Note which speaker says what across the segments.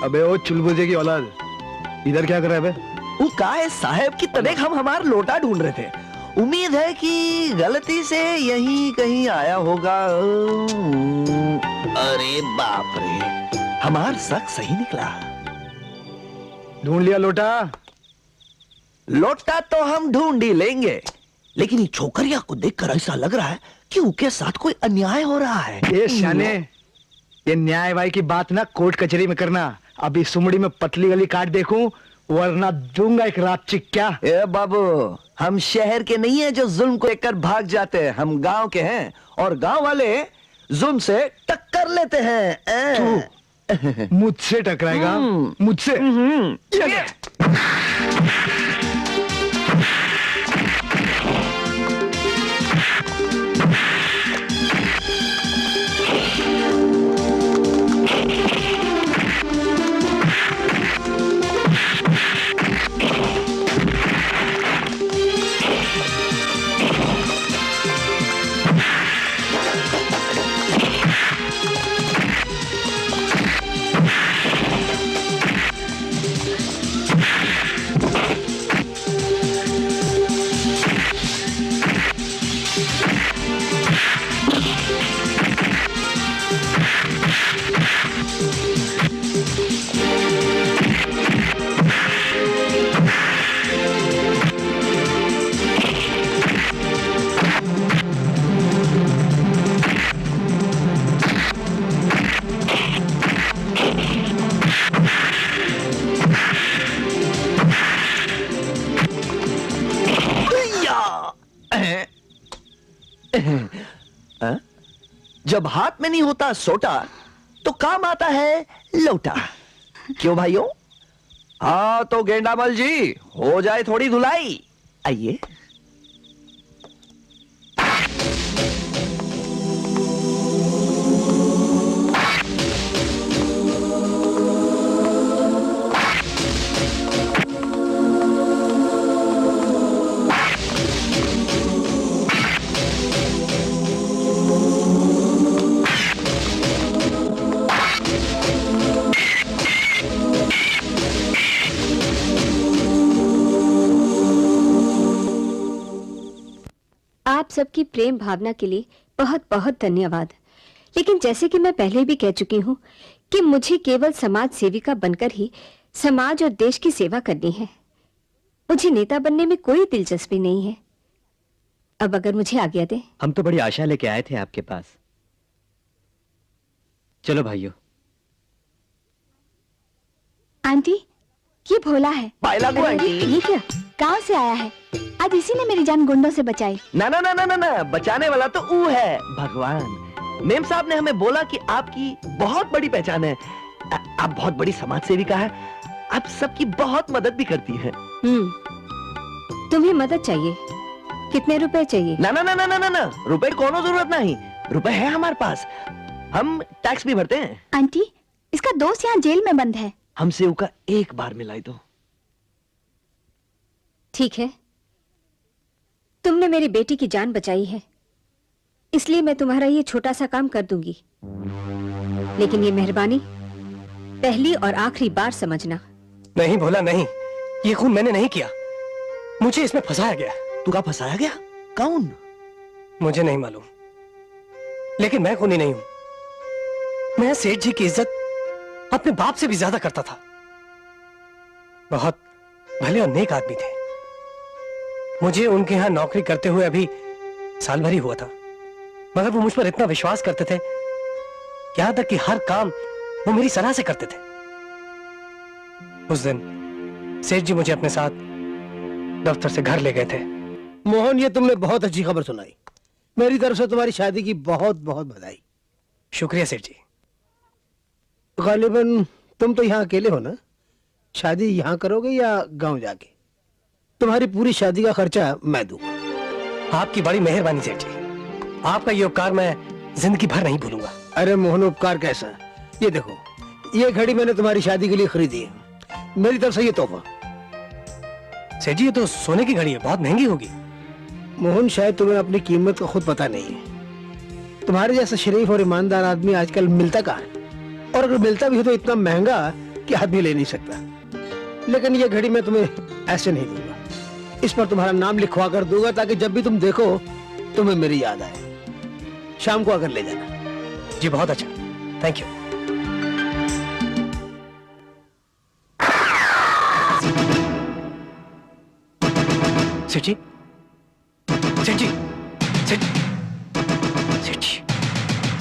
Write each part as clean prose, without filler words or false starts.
Speaker 1: अबे ओ चुलबुले की औलाद, इधर क्या कर रहा है बे?
Speaker 2: वो का है साहब की तनेक हम हमारा लोटा ढूंढ रहे थे। उम्मीद है कि गलती से यहीं कहीं आया होगा। अरे बाप रे, हमार शक सही निकला।
Speaker 1: ढूंढ लिया लोटा?
Speaker 2: लोटा तो हम ढूंढ ही लेंगे, लेकिन ये छोकरिया को देखकर ऐसा लग रहा है कि उनके साथ कोई अन्याय हो रहा है।
Speaker 1: ये शाने, ये न्याय वाई की बात ना कोर्ट कचहरी में करना। अभी सुमड़ी में पतली गली काट देखूं, वरना दूंगा एक रात चिक्का।
Speaker 2: ए बाबू, हम शहर के नहीं है जो जुल्म को लेकर भाग जाते हैं। हम गांव के हैं और गांव वाले जुल्म से टक्कर लेते हैं।
Speaker 1: मुझसे टकराएगा? मुझसे?
Speaker 2: जब हाथ में नहीं होता सोटा तो काम आता है लोटा। क्यों भाइयों? हाँ तो गेंडामल जी, हो जाए थोड़ी धुलाई। आइए।
Speaker 3: आप सबकी प्रेम भावना के लिए बहुत बहुत धन्यवाद। लेकिन जैसे कि मैं पहले भी कह चुकी हूँ कि मुझे केवल समाज सेविका बनकर ही समाज और देश की सेवा करनी है। मुझे नेता बनने में कोई दिलचस्पी नहीं है। अब अगर मुझे आज्ञा दें।
Speaker 4: हम तो बड़ी आशा लेके आए थे आपके पास। चलो भाइयों।
Speaker 5: आंटी, ये भोला है।
Speaker 2: पायला को आंटी।
Speaker 5: ये क्या? गांव से आया है। आज इसी ने मेरी जान गुंडों से बचाई।
Speaker 2: ना ना ना ना ना ना, बचाने वाला तो ऊ है भगवान। मेम साहब ने हमें बोला कि आपकी बहुत बड़ी पहचान है। आप बहुत बड़ी समाज सेविका है। आप सबकी बहुत मदद भी करती है।
Speaker 3: तुम्हें मदद चाहिए? कितने रुपए चाहिए?
Speaker 2: ना ना ना ना ना ना, ना। रुपए की कोनो जरूरत नहीं। रुपए है हमारे पास। हम टैक्स भी भरते हैं।
Speaker 5: आंटी, इसका दोस्त यहाँ जेल में बंद है।
Speaker 2: हमसे उका एक बार मिलाई दो।
Speaker 3: ठीक है, तुमने मेरी बेटी की जान बचाई है, इसलिए मैं तुम्हारा ये छोटा सा काम कर दूंगी। लेकिन ये मेहरबानी पहली और आखिरी बार समझना।
Speaker 6: नहीं भोला नहीं, ये खून मैंने नहीं किया। मुझे इसमें फंसाया गया।
Speaker 2: तू का फंसाया गया? कौन?
Speaker 6: मुझे नहीं मालूम, लेकिन मैं खूनी नहीं हूं। मैं सेठ जी की इज्जत अपने बाप से भी ज्यादा करता था। बहुत भले और नेक आदमी थे। मुझे उनके यहां नौकरी करते हुए अभी साल भर ही हुआ था, मगर वो मुझ पर इतना विश्वास करते थे, यहां तक कि हर काम वो मेरी सलाह से करते थे। उस दिन सेठ जी मुझे अपने साथ दफ्तर से घर ले गए थे।
Speaker 7: मोहन, ये तुमने बहुत अच्छी खबर सुनाई। मेरी तरफ से तुम्हारी शादी की बहुत बहुत बधाई।
Speaker 6: शुक्रिया सेठ जी।
Speaker 7: गालिबन तुम तो यहाँ अकेले हो ना? शादी यहाँ करोगे या गांव जाके? तुम्हारी पूरी शादी का खर्चा मैं दूंगा।
Speaker 6: आपकी बड़ी मेहरबानी सेठ जी। आपका ये उपकार मैं जिंदगी भर नहीं भूलूंगा।
Speaker 7: अरे मोहन, उपकार कैसा? ये देखो, ये घड़ी मैंने तुम्हारी शादी के लिए खरीदी है। मेरी तरफ से ये तोहफा।
Speaker 6: सेठ जी, ये तो सोने की घड़ी है, बहुत महंगी होगी।
Speaker 7: मोहन, शायद तुम्हें अपनी कीमत का खुद पता नहीं है। तुम्हारे जैसा शरीफ और ईमानदार आदमी आजकल मिलता कहाँ है? और अगर मिलता भी हो तो इतना महंगा कि आदमी ले नहीं सकता, लेकिन ये घड़ी मैं तुम्हें ऐसे नहीं दूंगा। इस पर तुम्हारा नाम लिखवा कर दूंगा ताकि जब भी तुम देखो तुम्हें मेरी याद आए। शाम को आकर ले जाना।
Speaker 6: जी बहुत अच्छा, थैंक यू। सेठ जी, सेठ जी, सेठ सेठ जी,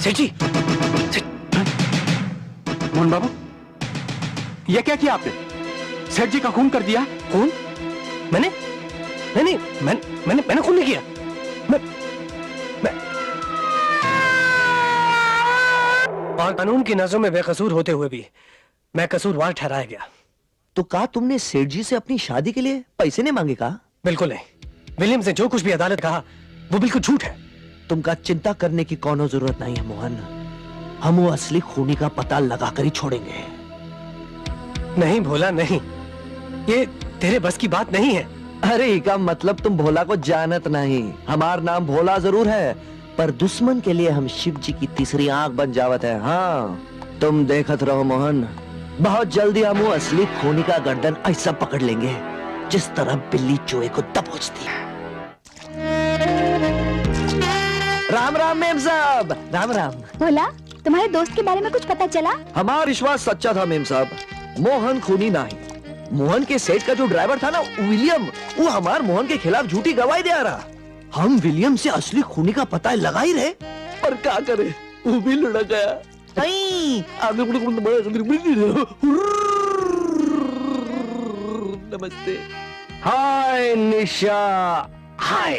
Speaker 6: सेठ जी,
Speaker 8: मोहन बाबू, ये क्या किया आपने? सेठ जी का खून कर दिया?
Speaker 6: खून? मैंने नहीं, मैंने खून नहीं किया। और कानून की नजरों में बेकसूर होते हुए भी मैं कसूरवार ठहराया गया।
Speaker 2: तो कहा तुमने सेठ जी से अपनी शादी के लिए पैसे नहीं मांगे? कहा
Speaker 6: बिल्कुल नहीं। विलियम्स ने जो कुछ भी अदालत कहा वो बिल्कुल झूठ है।
Speaker 2: तुमका चिंता करने की कोनो जरूरत नहीं है मोहन। हम वो असली खूनी का पता लगा कर ही छोड़ेंगे।
Speaker 6: नहीं भोला नहीं, ये तेरे बस की बात नहीं है।
Speaker 2: अरे इका मतलब तुम भोला को जानत नहीं। हमार नाम भोला जरूर है, पर दुश्मन के लिए हम शिव जी की तीसरी आंख बन जावत है। हाँ, तुम देखत रहो मोहन, बहुत जल्दी हम वो असली खूनी का गर्दन ऐसा पकड़ लेंगे जिस तरह बिल्ली चूहे को दबोचती है। राम राम मेम साहब, राम राम।
Speaker 5: भोला, तुम्हारे दोस्त के बारे में कुछ पता चला?
Speaker 2: हमारा विश्वास सच्चा था मेम साहब। मोहन खूनी नहीं। मोहन के सेठ का जो ड्राइवर था ना विलियम, वो हमार मोहन के खिलाफ झूठी गवाही दे रहा। हम विलियम से असली खूनी का पता लगा ही रहे, और क्या करे, वो भी लुढ़क गया। नमस्ते।
Speaker 1: हाय निशा, हाय।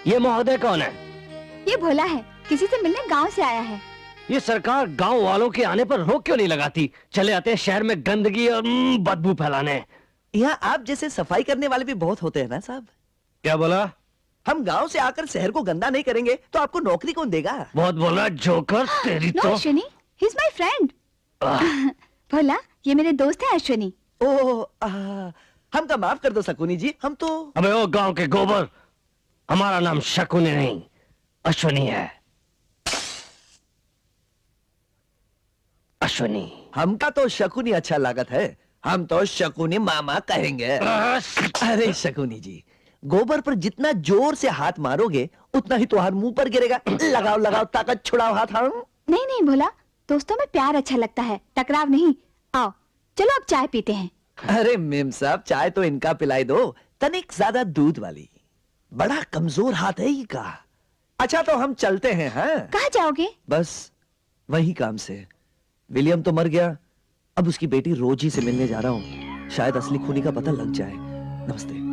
Speaker 1: ये महोदय कौन है?
Speaker 5: ये भोला है, किसी से मिलने गांव से आया है।
Speaker 1: ये सरकार गांव वालों के आने पर रोक क्यों नहीं लगाती? चले आते हैं शहर में गंदगी और बदबू फैलाने।
Speaker 2: यहाँ आप जैसे सफाई करने वाले भी बहुत होते हैं ना साहब।
Speaker 1: क्या बोला?
Speaker 2: हम गांव से आकर शहर को गंदा नहीं करेंगे तो आपको नौकरी कौन देगा?
Speaker 1: बहुत बोला जोकर, तेरी
Speaker 5: नो
Speaker 1: तो।
Speaker 5: Ashwini, he is my friend. Bhola, ये मेरे दोस्त है अश्विनी।
Speaker 2: ओह, हमका माफ कर दो शकुनी जी, हम तो।
Speaker 1: अबे ओ गांव के गोबर, हमारा नाम शकुनी नहीं अश्विनी है। अश्विनी।
Speaker 2: हमका तो शकुनी अच्छा लागत है, हम तो शकुनी मामा कहेंगे। अरे शकुनी जी, गोबर पर जितना जोर से हाथ मारोगे उतना ही तुम्हारे मुंह पर गिरेगा। लगाओ लगाओ, ताकत छुड़ाओ हाथ। हम
Speaker 5: नहीं नहीं भोला, दोस्तों में प्यार अच्छा लगता है, टकराव नहीं। आओ चलो अब चाय पीते हैं।
Speaker 2: अरे मेम साहब, चाय तो इनका पिलाई दो, तनिक ज्यादा दूध वाली। बड़ा कमजोर हाथ है इनका। अच्छा तो हम चलते हैं। हाँ,
Speaker 5: कहाँ जाओगे?
Speaker 2: बस वही काम से। विलियम तो मर गया, अब उसकी बेटी रोजी से मिलने जा रहा हूँ। शायद असली खूनी का पता लग जाए। नमस्ते।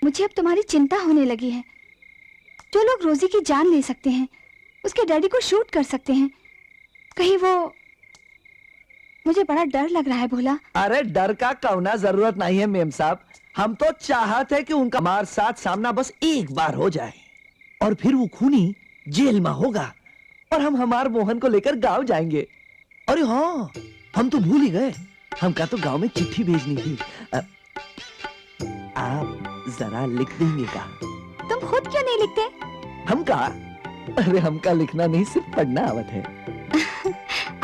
Speaker 5: मुझे अब तुम्हारी चिंता होने लगी है। जो लोग रोजी की जान ले सकते हैं, उसके डैडी को शूट कर सकते हैं, कहीं वो। मुझे बड़ा डर लग रहा है भोला।
Speaker 2: अरे डर का कौना जरूरत नहीं है मेम साहब। हम तो चाहते हैं कि उनका हमारे साथ सामना बस एक बार हो जाए, और फिर वो खूनी जेल में होगा और हम हमारे मोहन को लेकर गांव जाएंगे। अरे हाँ, हम तो भूल ही गए, हमका तो गांव में चिट्ठी भेजनी थी। आप जरा लिख देंगे का?
Speaker 5: तुम खुद क्यों नहीं लिखते?
Speaker 2: हमका? अरे हमका लिखना नहीं, सिर्फ पढ़ना आवत है।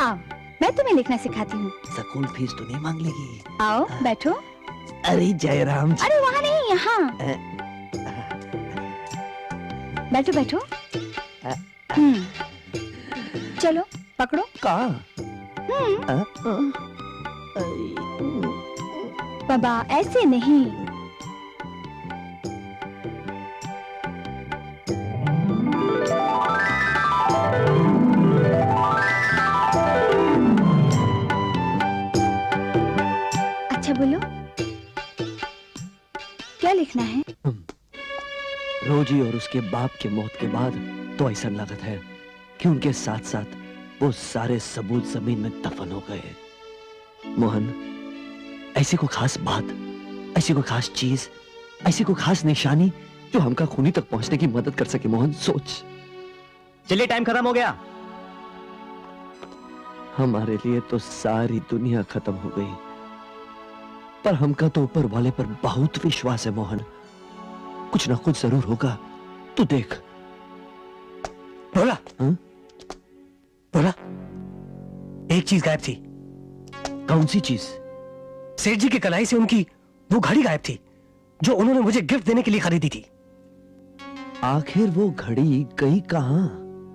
Speaker 5: आओ, मैं तुम्हें लिखना सिखाती हूँ।
Speaker 2: स्कूल फीस तो नहीं मांग लेगी?
Speaker 5: आओ बैठो।
Speaker 2: अरे जयराम जी।
Speaker 5: अरे वहाँ नहीं, यहाँ बैठो बैठो। चलो पकड़ो।
Speaker 2: कहाँ?
Speaker 5: बाबा ऐसे नहीं। अच्छा बोलो, क्या लिखना है?
Speaker 2: रोजी और उसके बाप के मौत के बाद तो ऐसा लगत है कि उनके साथ साथ वो सारे सबूत जमीन में दफन हो गए। मोहन, ऐसी कोई खास बात, ऐसी कोई खास चीज, ऐसी कोई खास निशानी जो हमका खूनी तक पहुंचने की मदद कर सके। मोहन सोच।
Speaker 4: चलिए टाइम खत्म हो गया।
Speaker 2: हमारे लिए तो सारी दुनिया खत्म हो गई, पर हमका तो ऊपर वाले पर बहुत विश्वास है। मोहन, कुछ ना कुछ जरूर होगा, तू देख।
Speaker 6: बोला
Speaker 2: हाँ?
Speaker 6: बोला, एक चीज गायब थी।
Speaker 2: कौन सी चीज?
Speaker 6: सेठ जी की कलाई से उनकी वो घड़ी गायब थी जो उन्होंने मुझे गिफ्ट देने के लिए खरीदी थी।
Speaker 2: आखिर वो घड़ी गई कहां?